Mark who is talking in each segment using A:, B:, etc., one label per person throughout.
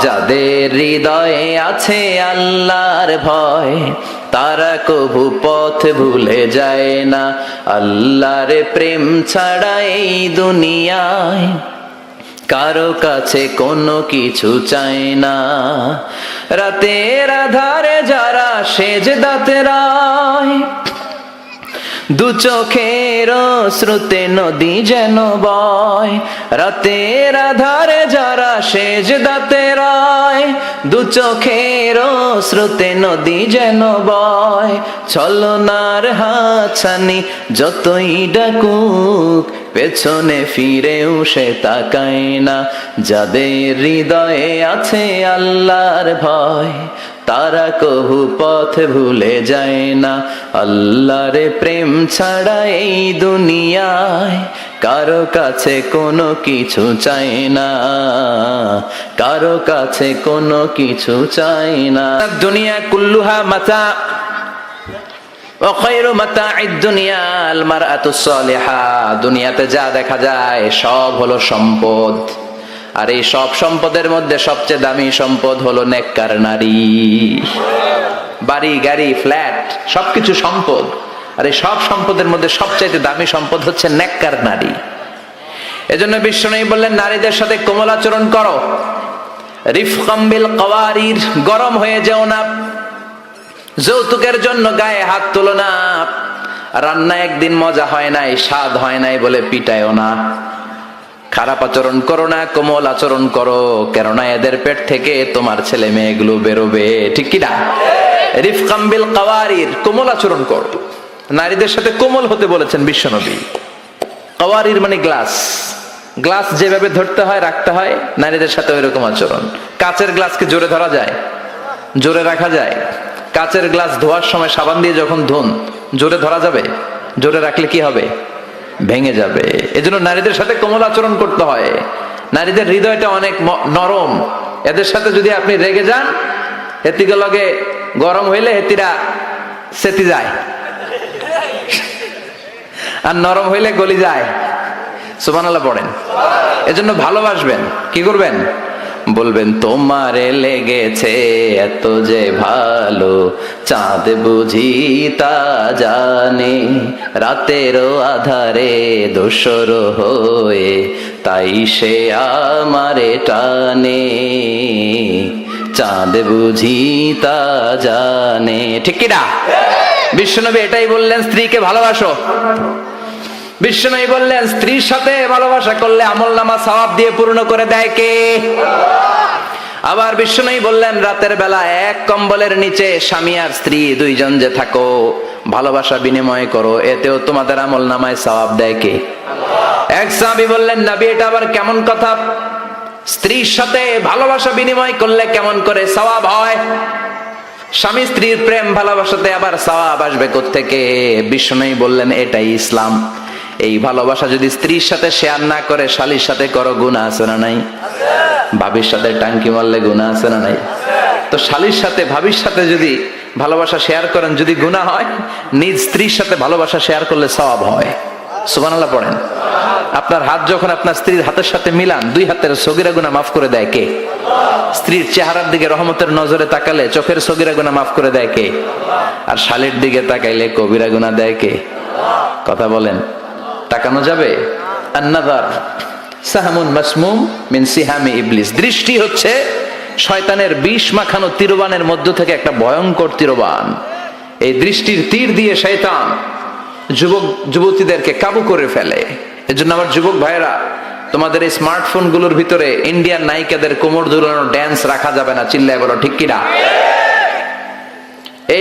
A: যাদের হৃদয়ে আছে আল্লাহর ভয়, তারা কভু পথ ভুলে যায় না। আল্লাহর প্রেম ছাড়া এই দুনিয়ায় কারো কাছে কোনো কিছু চায় না। রাতের আধারে যারা সেজদাতে রায়, দু চোখের শ্রুতে নদী যেন বয়। রাতের আধারে যারা সেজদাতে রায়, দু চোখের শ্রুতে নদী যেন বয়। ছলনার হাতছানি যতই ডাকুক, পেছনে ফিরেও সে তাকায় না। যাদের হৃদয়ে আছে আল্লাহর ভয়, তারা কভু পথ ভুলে যায় না। আল্লাহর প্রেম ছাড়া এই দুনিয়ায় কারো কাছে কোনো কিছু চাই না, কারো কাছে কোনো কিছু চাই না। দুনিয়া কুল্লুহা মাতা ওয়া খায়রু মাতা'আদ দুনিয়া আল মারআতুস সালিহা। দুনিয়াতে যা দেখা যায় সব হলো সম্পদ, আর এই সব সম্পদের মধ্যে সবচেয়ে দামি সম্পদ হলো নেককার নারী। বাড়ি গাড়ি ফ্ল্যাট সবকিছু সম্পদ, আর এই সব সম্পদের মধ্যে সবচেয়ে দামি সম্পদ হচ্ছে নেককার নারী। এজন্য বিশ্বনবী বললেন, নারীদের সাথে কোমল আচরণ করো। রিফকাম বিল কাওয়ারির, গরম হয়ে যেও না। যৌতুকের জন্য গায়ে হাত তুলো না। রান্না একদিন মজা হয় নাই, স্বাদ হয় নাই বলে পিটায়ও না। খারাপ আচরণ করো না, কোমল আচরণ করো, কেননা এদের পেট থেকে তোমার ছেলে মেয়েগুলো বেরোবে, ঠিক কি না? রিফকাম বিল কাওয়ারির, কোমল আচরণ করো। নারীদের সাথে কোমল হতে বলেছেন বিশ্বনবী। কাওয়ারির মানে গ্লাস, গ্লাস যেভাবে ধরতে হয় রাখতে হয়, নারীদের সাথে ওইরকম আচরণ। কাচের গ্লাসকে জোরে ধরা যায়? জোরে রাখা যায়? কাচের গ্লাস ধোয়ার সময় সাবান দিয়ে যখন ধুন, জোরে ধরা যাবে? জোরে রাখলে কি হবে? ভেঙে যাবে। এজন্য নারীদের সাথে কোমল আচরণ করতে হয়। নারীদের হৃদয়টা অনেক নরম, এদের সাথে যদি আপনি রেগে যান, হেতিকে লগে গরম হইলে হেতিরা সেতি যায়, আর নরম হইলে গলি যায়। সুবহানাল্লাহ পড়েন। এজন্য ভালোবাসবেন, কি করবেন? বলবেন, তোমারে লেগেছে এত যে ভালো, চাঁদ বুঝি তা জানে। রাতেরও আধারে দোসর হয়ে তাই সে আমারে টানে। চাঁদ বুঝি তা জানে, ঠিক কি না? বিশ্বনবী এটাই বললেন, স্ত্রীকে ভালোবাসো। বিশ্বনবী বললেন, স্ত্রীর সাথে ভালোবাসা করলে আমলনামা সওয়াব দিয়ে পূর্ণ করে দেয় কে? আবার বিশ্বনবী বললেন, রাতের বেলা এক কম্বলের নিচে স্বামী আর স্ত্রী দুইজন যে থাকো, ভালোবাসা বিনিময় করো, এতেও তোমাদের আমলনামায় সওয়াব দেয় কে? এক সাহাবী বললেন, নবী এটা আবার কেমন কথা? স্ত্রীর সাথে ভালোবাসা বিনিময় করলে কেমন করে সওয়াব হয়? স্বামী স্ত্রীর প্রেম ভালোবাসাতে আবার সওয়াব আসবে কোত্থেকে? বিশ্বনবী বললেন, এটাই ইসলাম। এই ভালোবাসা যদি স্ত্রীর সাথে শেয়ার না করে শালীর সাথে করো, গুনাহ আছে না নাই? ভাবির সাথে টাঙ্কি মারলে গুনাহ আছে না নাই? তো শালীর সাথে ভাবির সাথে যদি ভালোবাসা শেয়ার করেন, যদি গুনাহ হয়, নিজ স্ত্রীর সাথে ভালোবাসা শেয়ার করলে সওয়াব হয়। সুবহানাল্লাহ পড়েন। আপনার হাত যখন আপনার স্ত্রীর হাতের সাথে মিলান, দুই হাতের সগীরা গুনাহ মাফ করে দেয় কে? স্ত্রীর চেহারার দিকে রহমতের নজরে তাকালে চোখের সগীরা গুনাহ মাফ করে দেয় কে? আর শালীর দিকে তাকাইলে কবিরা গুনাহ দেয় কে? কথা বলেন, তাকানো যাবে? আন-নাযার সাহমুন মাসমুম মিন সিহামি ইবলিস। দৃষ্টি হচ্ছে শয়তানের বিষ মাখানো তীরবানের মধ্য থেকে একটা ভয়ঙ্কর তীরবান। এই দৃষ্টির তীর দিয়ে শয়তান যুবক যুবতীদেরকে কাবু করে ফেলে। এজন্য আমার যুবক ভাইয়েরা, তোমাদের এই স্মার্টফোন গুলোর ভিতরে ইন্ডিয়ান নায়িকাদের কোমর দুলানো ড্যান্স রাখা যাবে না, চিল্লায় বলো ঠিক কিনা?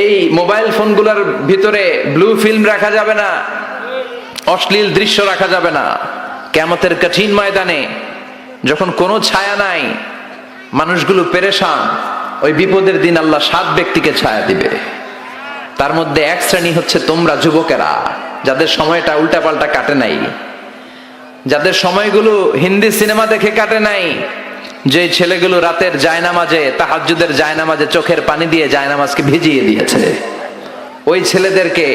A: এই মোবাইল ফোন গুলোর ভিতরে ব্লু ফিল্ম রাখা যাবে না, অশ্লীল দৃশ্য রাখা যাবে না। কিয়ামতের কঠিন ময়দানে যখন কোনো ছায়া নাই, মানুষগুলো পেরেশান, ওই বিপদের দিন আল্লাহ 7 ব্যক্তিকে ছায়া দিবে। তার মধ্যে এক শ্রেণী হচ্ছে তোমরা যুবকেরা, যাদের সময়টা উল্টাপাল্টা কাটে নাই, যাদের সময়গুলো হিন্দি সিনেমা দেখে কাটে নাই, যে ছেলেগুলো রাতের জায়নামাজে, তাহাজ্জুদের জায়নামাজে চোখের পানি দিয়ে জায়নামাজকে ভিজিয়ে দিয়েছে, ওই ছেলেদেরকে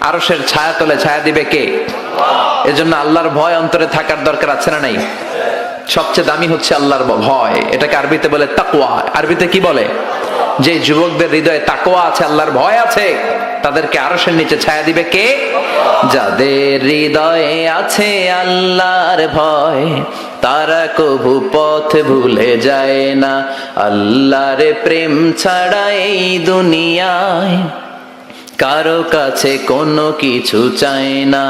A: আরশের ছায়া তলে ছায়া দিবে কে? এজন্য আল্লাহর ভয় অন্তরে থাকার দরকার আছে না নাই? সবচেয়ে দামি হচ্ছে আল্লাহর ভয়। এটাকে আরবিতে বলে তাকওয়া। আরবিতে কি বলে? যে যুবকদের হৃদয়ে তাকওয়া আছে, আল্লাহর ভয় আছে, তাদেরকে আরশের নিচে ছায়া দিবে কে? যাদের হৃদয়ে আছে আল্লাহর ভয়, তারা কভু পথ ভুলে যায় না। আল্লাহর প্রেম ছাড়া এই দুনিয়ায় কারো কাছে কোনো কিছু চায় না।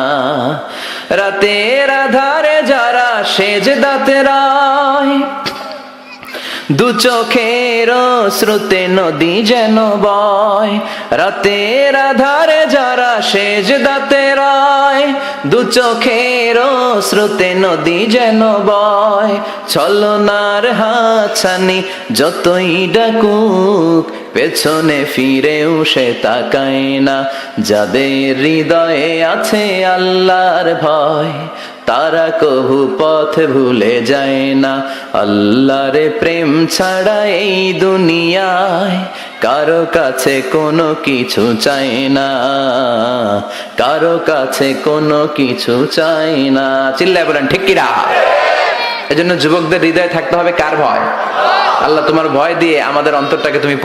A: রাতের আধারে যারা সেজদাতে রায়, দু চোখের শ্রুতে নদী যেন বয়। রাতের আধারে যারা সেজদাতে রায়, দু চোখের শ্রুতে নদী যেন বয়। ছলনার হাতছানি যতই ডাকুক, পেছনে ফিরেও সে তাকায় না। যাদের হৃদয়ে আছে আল্লাহর ভয়, তারা কভু পথ ভুলে যায় না। আল্লাহর প্রেম ছাড়া এই দুনিয়ায় কারো কাছে কোনো কিছু চাই না, কারো কাছে কোনো কিছু চাই না। চিল্লায় বলেন ঠিক কিনা? এজন্য যুবকদের হৃদয়ে থাকতে হবে কার ভয়? আল্লাহ তোমার ভয় দিয়ে আমাদের অন্তরটাকে তুমি